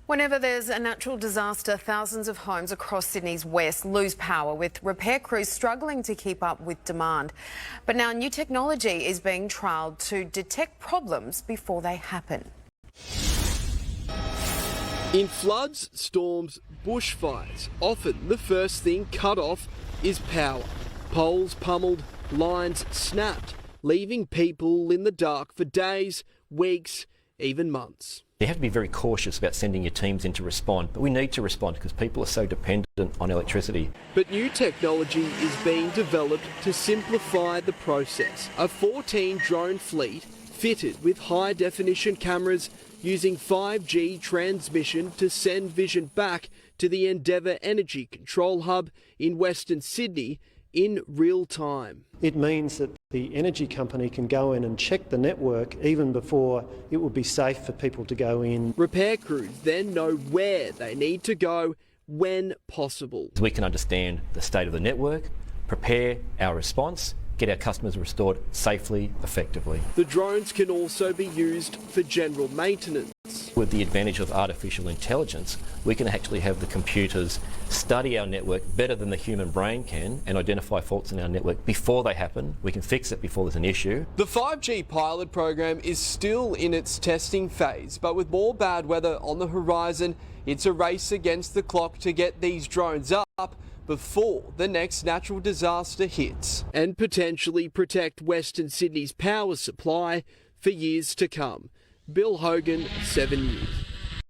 Whenever there's a natural disaster, thousands of homes across Sydney's west lose power, with repair crews struggling to keep up with demand. But now new technology is being trialled to detect problems before they happen. In floods, storms, bushfires, often the first thing cut off is power. Poles pummeled, lines snapped, leaving people in the dark for days, weeks, even months. You have to be very cautious about sending your teams in to respond, but we need to respond because people are so dependent on electricity. But new technology is being developed to simplify the process. A 14 drone fleet fitted with high-definition cameras using 5G transmission to send vision back to the Endeavour Energy Control Hub in Western Sydney in real time. It means that the energy company can go in and check the network even before it would be safe for people to go in. Repair crews then know where they need to go when possible. We can understand the state of the network, prepare our response, get our customers restored safely, effectively. The drones can also be used for general maintenance. With the advantage of artificial intelligence, we can actually have the computers study our network better than the human brain can and identify faults in our network before they happen. We can fix it before there's an issue. The 5G pilot program is still in its testing phase, but with more bad weather on the horizon, it's a race against the clock to get these drones up before the next natural disaster hits and potentially protect Western Sydney's power supply for years to come. Bill Hogan, 7 News.